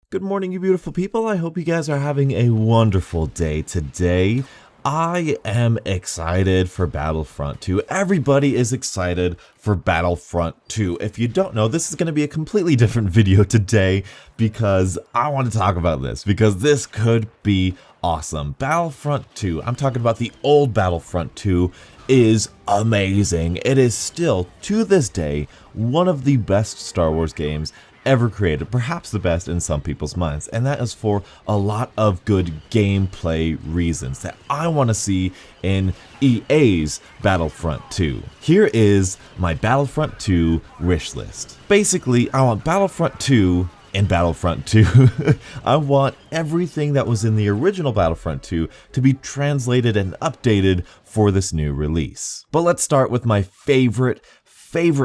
Good morning, you beautiful people. I hope you guys are having a wonderful day today. I am excited for Battlefront 2. Everybody is excited for Battlefront 2. If you don't know, this is going to be a completely different video today because I want to talk about this because this could be awesome. Battlefront 2, I'm talking about the old Battlefront 2, is amazing. It is still, to this day, one of the best Star Wars games ever created, perhaps the best in some people's minds, and that is for a lot of good gameplay reasons that I want to see in EA's Battlefront 2. Here is my Battlefront 2 wish list. Basically, I want Battlefront 2 in Battlefront 2. I want everything that was in the original Battlefront 2 to be translated and updated for this new release. But let's start with my favorite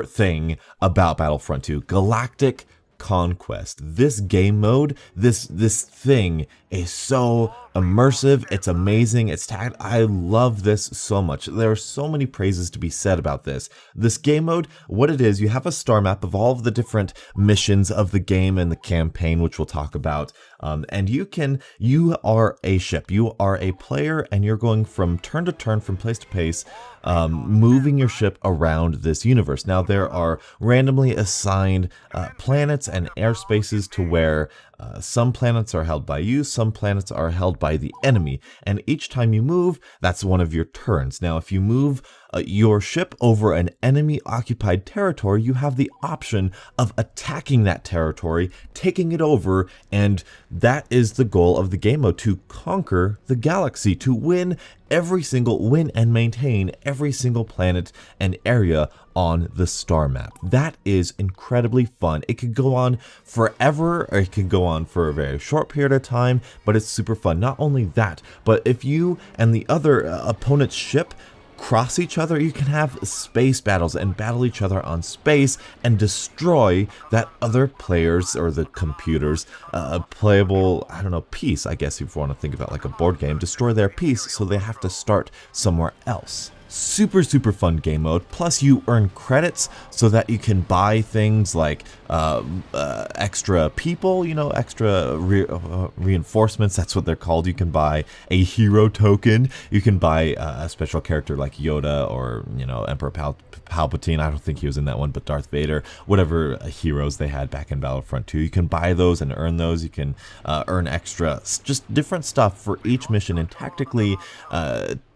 thing about Battlefront 2, Galactic Conquest. This game mode, this thing is so immersive, it's amazing, it's tagged. I love this so much. There are so many praises to be said about this. This game mode, what it is, you have a star map of all of the different missions of the game and the campaign, which we'll talk about. And you are a ship, you are a player, and you're going from turn to turn, from place to place, moving your ship around this universe. Now, there are randomly assigned planets and airspaces to where some planets are held by you, some planets are held by the enemy, and each time you move, that's one of your turns. Now, if you move your ship over an enemy-occupied territory, you have the option of attacking that territory, taking it over, and that is the goal of the game mode, to conquer the galaxy, to win and maintain every single planet and area on the star map. That is incredibly fun. It could go on forever, or it could go on for a very short period of time, but it's super fun. Not only that, but if you and the other opponent's ship cross each other, you can have space battles and battle each other on space and destroy that other player's or the computer's playable, piece, I guess, if you want to think about like a board game. Destroy their piece, so they have to start somewhere else. Super fun game mode. Plus, you earn credits so that you can buy things like extra people, extra reinforcements. That's what they're called. You can buy a hero token. You can buy a special character like Yoda or Emperor Palpatine. I don't think he was in that one, but Darth Vader. Whatever heroes they had back in Battlefront 2, you can buy those and earn those. You can earn extra, just different stuff for each mission, and tactically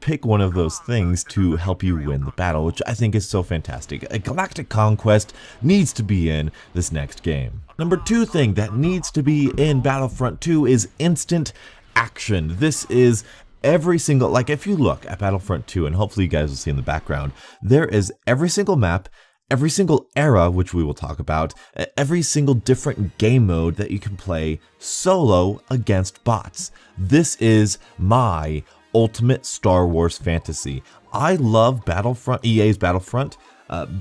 pick one of those things to help you win the battle, which I think is so fantastic. A Galactic Conquest needs to be in this next game. Number 2 thing that needs to be in Battlefront 2 is instant action. This is every single, like if you look at Battlefront 2, and hopefully you guys will see in the background, there is every single map, every single era, which we will talk about, every single different game mode that you can play solo against bots. This is my ultimate Star Wars fantasy. I love Battlefront, EA's Battlefront,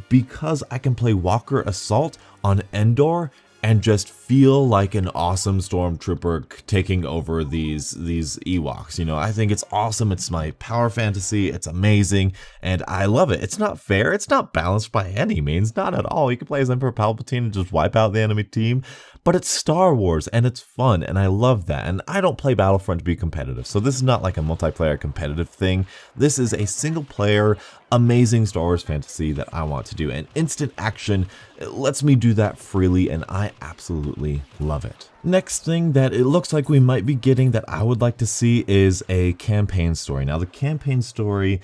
because I can play Walker Assault on Endor and just feel like an awesome stormtrooper taking over these Ewoks. I think it's awesome. It's my power fantasy. It's amazing, and I love it. It's not fair. It's not balanced by any means, not at all. You can play as Emperor Palpatine and just wipe out the enemy team, but it's Star Wars and it's fun, and I love that. And I don't play Battlefront to be competitive, so this is not like a multiplayer competitive thing. This is a single player, amazing Star Wars fantasy that I want to do, and instant action lets me do that freely, and I absolutely love it. Next thing that it looks like we might be getting that I would like to see is a campaign story. Now, the campaign story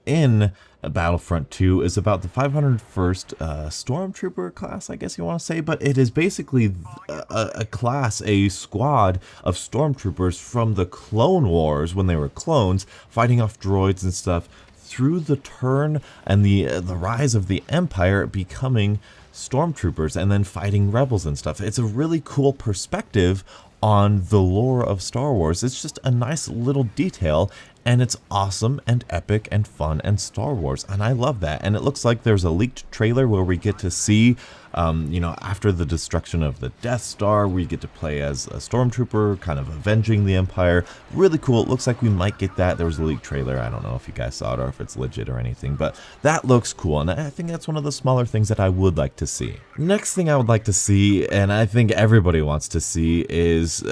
in Battlefront 2 is about the 501st Stormtrooper class, I guess you want to say, but it is basically a class, a squad of Stormtroopers from the Clone Wars when they were clones, fighting off droids and stuff, through the turn and the rise of the Empire, becoming Stormtroopers and then fighting rebels and stuff. It's a really cool perspective on the lore of Star Wars. It's just a nice little detail, and it's awesome and epic and fun and Star Wars, and I love that. And it looks like there's a leaked trailer where we get to see, you know, after the destruction of the Death Star, we get to play as a stormtrooper, kind of avenging the Empire. Really cool. It looks like we might get that. There was a leaked trailer. I don't know if you guys saw it or if it's legit or anything, but that looks cool, and I think that's one of the smaller things that I would like to see. Next thing I would like to see, and I think everybody wants to see, is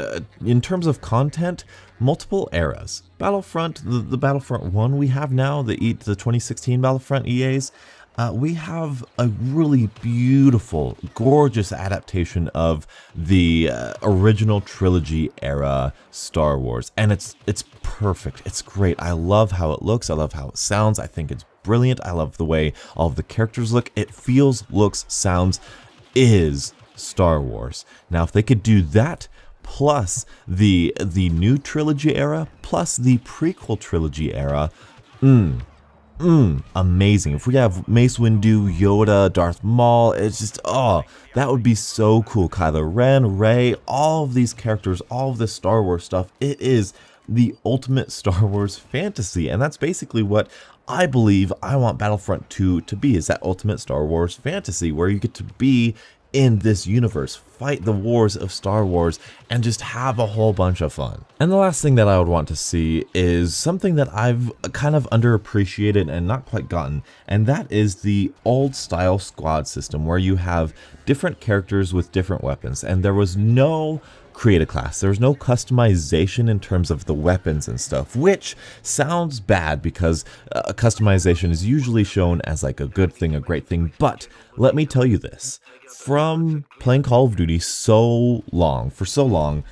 in terms of content, multiple eras. Battlefront, the Battlefront 1 we have now, the 2016 Battlefront EAs, we have a really beautiful, gorgeous adaptation of the original trilogy era Star Wars, and it's perfect. It's great. I love how it looks. I love how it sounds. I think it's brilliant. I love the way all of the characters look. It feels, looks, sounds, is Star Wars. Now, if they could do that, plus the new trilogy era, plus the prequel trilogy era, amazing. If we have Mace Windu, Yoda, Darth Maul, it's just, oh, that would be so cool. Kylo Ren, Rey, all of these characters, all of this Star Wars stuff, it is the ultimate Star Wars fantasy, and that's basically what I believe I want Battlefront 2 to be, is that ultimate Star Wars fantasy where you get to be in this universe, fight the wars of Star Wars, and just have a whole bunch of fun. And the last thing that I would want to see is something that I've kind of underappreciated and not quite gotten, and that is the old style squad system where you have different characters with different weapons, and there was no create a class. There's no customization in terms of the weapons and stuff, which sounds bad because customization is usually shown as like a good thing, a great thing. But let me tell you this, from playing Call of Duty for so long,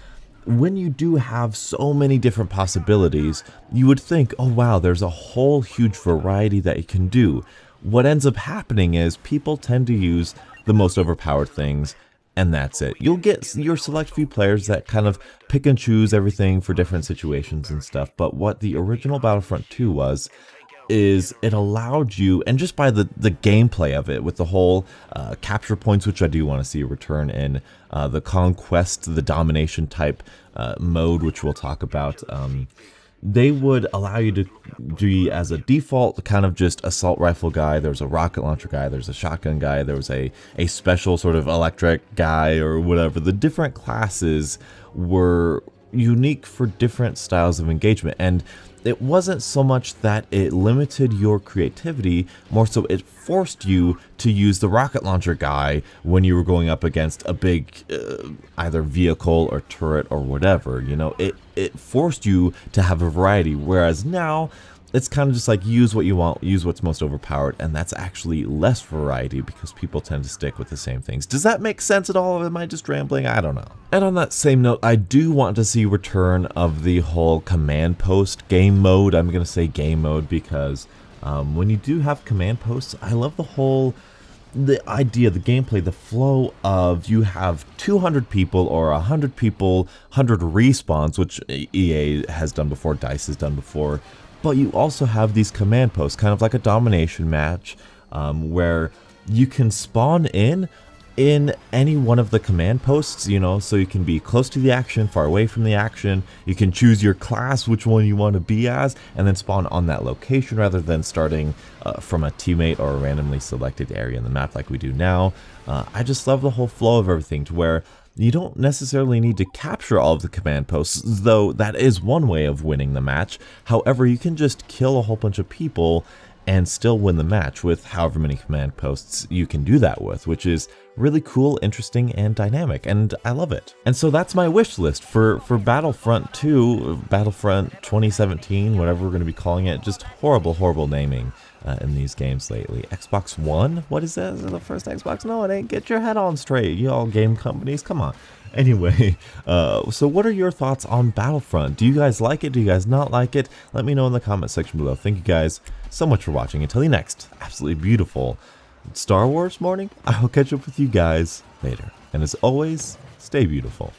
when you do have so many different possibilities, you would think, oh wow, there's a whole huge variety that you can do. What ends up happening is people tend to use the most overpowered things, and that's it. You'll get your select few players that kind of pick and choose everything for different situations and stuff, but what the original Battlefront 2 was, is it allowed you, and just by the gameplay of it, with the whole capture points, which I do want to see a return in, the conquest, the domination type mode, which we'll talk about, they would allow you to be as a default kind of just assault rifle guy. There's a rocket launcher guy, there's a shotgun guy, there was a special sort of electric guy or whatever. The different classes were unique for different styles of engagement, and it wasn't so much that it limited your creativity, more so it forced you to use the rocket launcher guy when you were going up against a big either vehicle or turret or whatever. You know, it forced you to have a variety, whereas now it's kind of just like use what you want, use what's most overpowered, and that's actually less variety because people tend to stick with the same things. Does that make sense at all? Am I just rambling? I don't know. And on that same note, I do want to see return of the whole command post game mode. I'm going to say game mode because when you do have command posts, I love the idea, the gameplay, the flow of you have 200 people or 100 people, 100 respawns, which EA has done before, DICE has done before. But you also have these command posts, kind of like a domination match, where you can spawn in any one of the command posts, you know, so you can be close to the action, far away from the action. You can choose your class, which one you want to be as, and then spawn on that location rather than starting from a teammate or a randomly selected area in the map like we do now. I just love the whole flow of everything to where you don't necessarily need to capture all of the command posts, though that is one way of winning the match. However, you can just kill a whole bunch of people and still win the match with however many command posts you can do that with, which is really cool, interesting, and dynamic, and I love it. And so that's my wish list for Battlefront 2, Battlefront 2017, whatever we're going to be calling it. Just horrible naming in these games lately. Xbox One? What is that? Is it the first Xbox? No, it ain't. Get your head on straight, you all game companies. Come on. Anyway, so what are your thoughts on Battlefront? Do you guys like it? Do you guys not like it? Let me know in the comment section below. Thank you guys so much for watching. Until the next absolutely beautiful Star Wars morning, I will catch up with you guys later. And as always, stay beautiful.